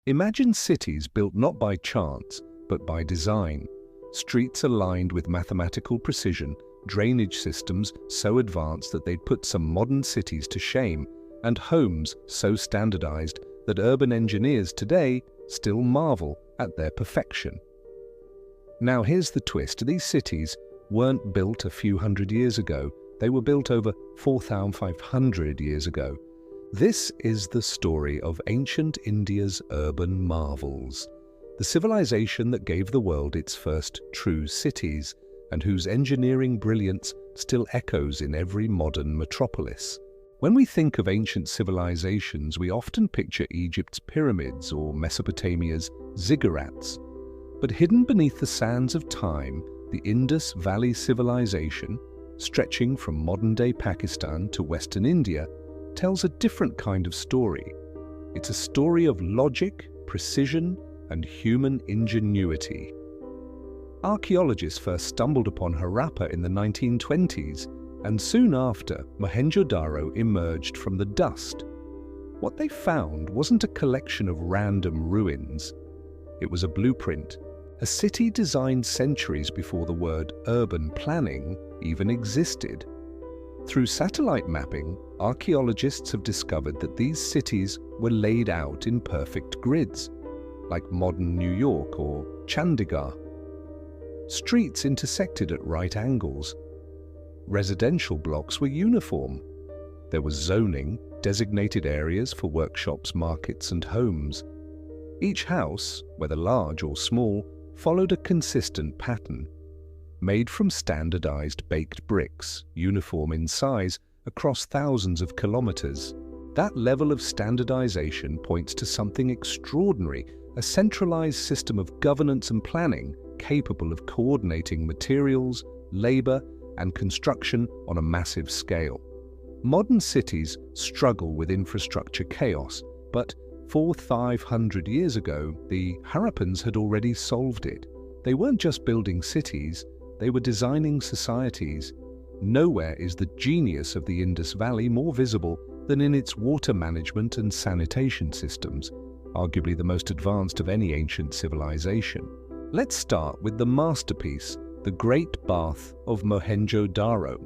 Imagine cities built not by chance, but by design. Streets aligned with mathematical precision, drainage systems so advanced that they'd put some modern cities to shame, and homes so standardized that urban engineers today still marvel at their perfection. Now here's the twist. These cities weren't built a few hundred years ago. They were built over 4,500 years ago. This is the story of ancient India's urban marvels, the civilization that gave the world its first true cities, and whose engineering brilliance still echoes in every modern metropolis. When we think of ancient civilizations, we often picture Egypt's pyramids or Mesopotamia's ziggurats. But hidden beneath the sands of time, the Indus Valley Civilization, stretching from modern-day Pakistan to Western India, tells a different kind of story. It's a story of logic, precision, and human ingenuity. Archaeologists first stumbled upon Harappa in the 1920s, and soon after, Mohenjo-Daro emerged from the dust. What they found wasn't a collection of random ruins. It was a blueprint, a city designed centuries before the word urban planning even existed. Through satellite mapping, archaeologists have discovered that these cities were laid out in perfect grids, like modern New York or Chandigarh. Streets intersected at right angles. Residential blocks were uniform. There was zoning, designated areas for workshops, markets, and homes. Each house, whether large or small, followed a consistent pattern, made from standardized baked bricks, uniform in size, across thousands of kilometers. That level of standardization points to something extraordinary, a centralized system of governance and planning capable of coordinating materials, labor, and construction on a massive scale. Modern cities struggle with infrastructure chaos, but 4,500 years ago, the Harappans had already solved it. They weren't just building cities, they were designing societies. Nowhere is the genius of the Indus Valley more visible than in its water management and sanitation systems, arguably the most advanced of any ancient civilization. Let's start with the masterpiece, the Great Bath of Mohenjo-Daro.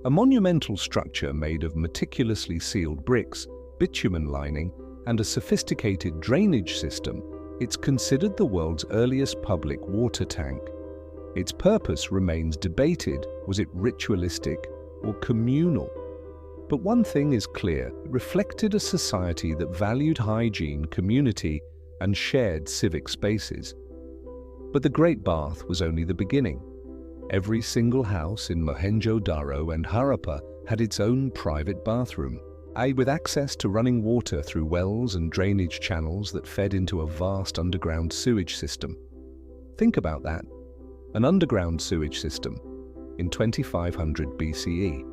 A monumental structure made of meticulously sealed bricks, bitumen lining, and a sophisticated drainage system, it's considered the world's earliest public water tank. Its purpose remains debated. Was it ritualistic or communal? But one thing is clear: it reflected a society that valued hygiene, community, and shared civic spaces. But the Great Bath was only the beginning. Every single house in Mohenjo-Daro and Harappa had its own private bathroom, with access to running water through wells and drainage channels that fed into a vast underground sewage system. Think about that. An underground sewage system in 2500 BCE.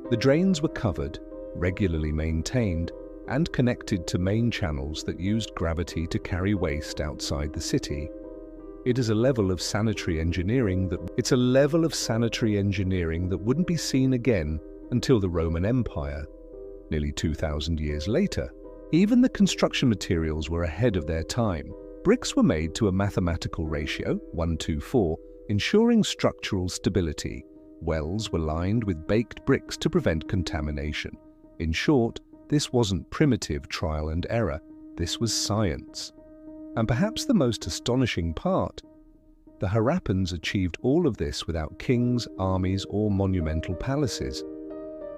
The drains were covered, regularly maintained, and connected to main channels that used gravity to carry waste outside the city. It is a level of sanitary engineering that wouldn't be seen again until the Roman Empire, nearly 2,000 years later. Even the construction materials were ahead of their time. Bricks were made to a mathematical ratio, 1:4, ensuring structural stability. Wells were lined with baked bricks to prevent contamination. In short, this wasn't primitive trial and error, this was science. And perhaps the most astonishing part, the Harappans achieved all of this without kings, armies, or monumental palaces.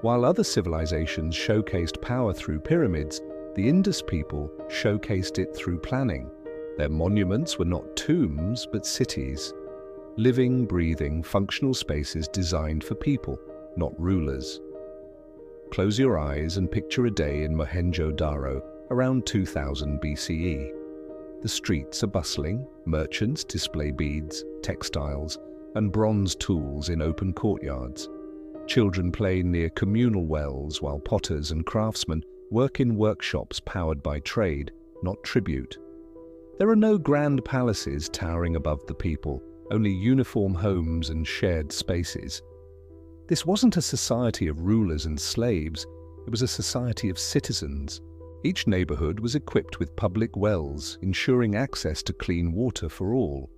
While other civilizations showcased power through pyramids, the Indus people showcased it through planning. Their monuments were not tombs, but cities. Living, breathing, functional spaces designed for people, not rulers. Close your eyes and picture a day in Mohenjo-Daro around 2000 BCE. The streets are bustling, merchants display beads, textiles, and bronze tools in open courtyards. Children play near communal wells while potters and craftsmen work in workshops powered by trade, not tribute. There are no grand palaces towering above the people, only uniform homes and shared spaces. This wasn't a society of rulers and slaves, it was a society of citizens. Each neighborhood was equipped with public wells, ensuring access to clean water for all.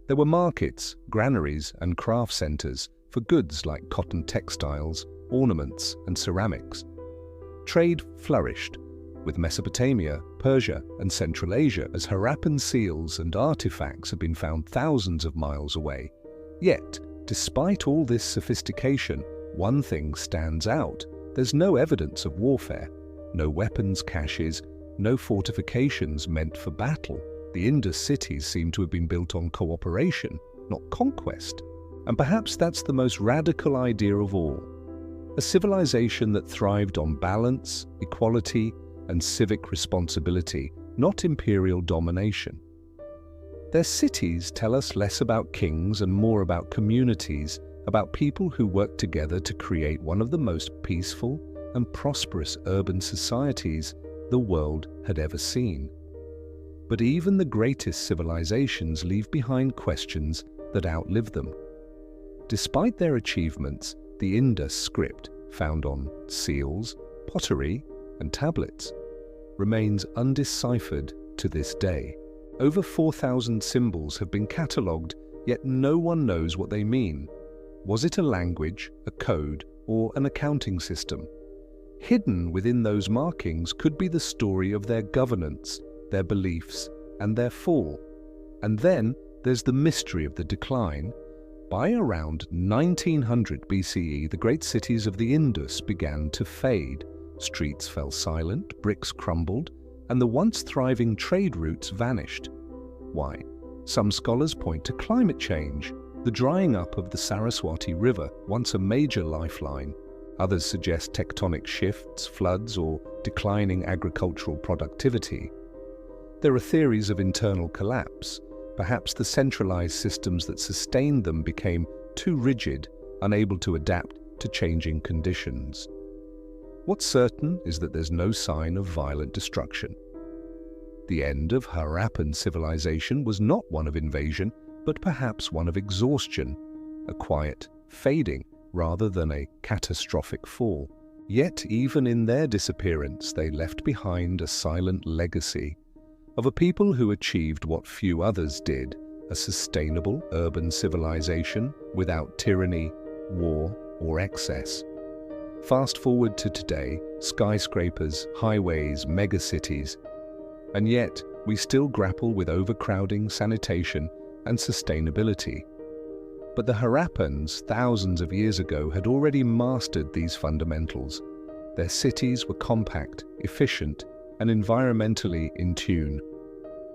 There were markets, granaries, and craft centers for goods like cotton textiles, ornaments, and ceramics. Trade flourished, with Mesopotamia, Persia, and Central Asia as Harappan seals and artifacts have been found thousands of miles away. Yet, despite all this sophistication, one thing stands out. There's no evidence of warfare, no weapons caches, no fortifications meant for battle. The Indus cities seem to have been built on cooperation, not conquest. And perhaps that's the most radical idea of all. A civilization that thrived on balance, equality, and civic responsibility, not imperial domination. Their cities tell us less about kings and more about communities, about people who work together to create one of the most peaceful and prosperous urban societies the world had ever seen. But even the greatest civilizations leave behind questions that outlive them. Despite their achievements, the Indus script, found on seals, pottery, and tablets, remains undeciphered to this day. Over 4,000 symbols have been catalogued, yet no one knows what they mean. Was it a language, a code, or an accounting system? Hidden within those markings could be the story of their governance, their beliefs, and their fall. And then there's the mystery of the decline. By around 1900 BCE, the great cities of the Indus began to fade. Streets fell silent, bricks crumbled, and the once thriving trade routes vanished. Why? Some scholars point to climate change, the drying up of the Saraswati River, once a major lifeline. Others suggest tectonic shifts, floods, or declining agricultural productivity. There are theories of internal collapse. Perhaps the centralized systems that sustained them became too rigid, unable to adapt to changing conditions. What's certain is that there's no sign of violent destruction. The end of Harappan civilization was not one of invasion, but perhaps one of exhaustion, a quiet fading rather than a catastrophic fall. Yet even in their disappearance, they left behind a silent legacy of a people who achieved what few others did, a sustainable urban civilization without tyranny, war, or excess. Fast forward to today, skyscrapers, highways, megacities, and yet we still grapple with overcrowding, sanitation, and sustainability. But the Harappans, thousands of years ago, had already mastered these fundamentals. Their cities were compact, efficient, and environmentally in tune.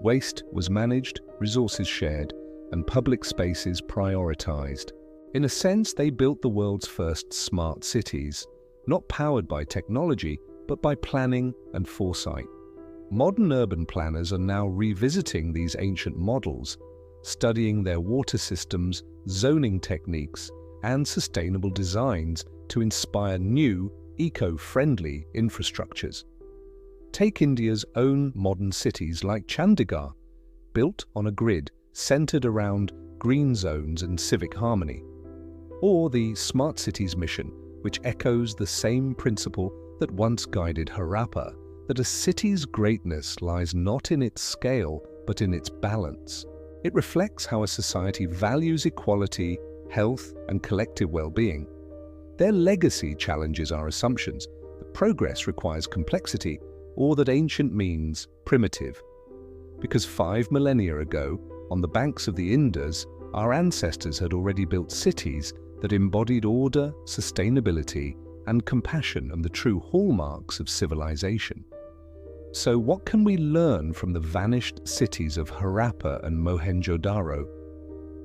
Waste was managed, resources shared, and public spaces prioritized. In a sense, they built the world's first smart cities, not powered by technology, but by planning and foresight. Modern urban planners are now revisiting these ancient models, studying their water systems, zoning techniques, and sustainable designs to inspire new, eco-friendly infrastructures. Take India's own modern cities like Chandigarh, built on a grid centered around green zones and civic harmony. Or the Smart Cities mission, which echoes the same principle that once guided Harappa, that a city's greatness lies not in its scale, but in its balance. It reflects how a society values equality, health, and collective well-being. Their legacy challenges our assumptions that progress requires complexity, or that ancient means primitive. Because 5 millennia ago, on the banks of the Indus, our ancestors had already built cities that embodied order, sustainability, and compassion, and the true hallmarks of civilization. So what can we learn from the vanished cities of Harappa and Mohenjo-Daro?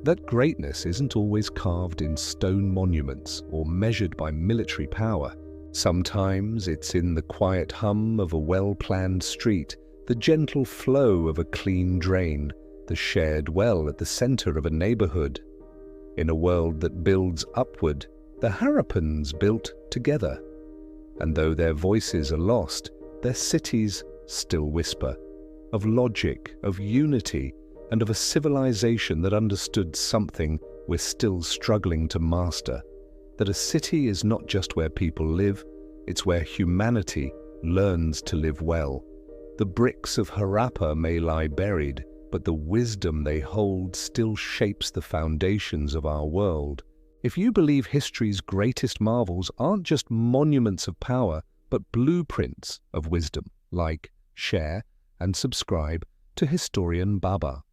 That greatness isn't always carved in stone monuments or measured by military power. Sometimes it's in the quiet hum of a well-planned street, the gentle flow of a clean drain, the shared well at the center of a neighborhood. In a world that builds upward, the Harappans built together. And though their voices are lost, their cities still whisper of logic, of unity, and of a civilization that understood something we're still struggling to master. That a city is not just where people live, it's where humanity learns to live well. The bricks of Harappa may lie buried, but the wisdom they hold still shapes the foundations of our world. If you believe history's greatest marvels aren't just monuments of power, but blueprints of wisdom, like, share, and subscribe to Historian Baba.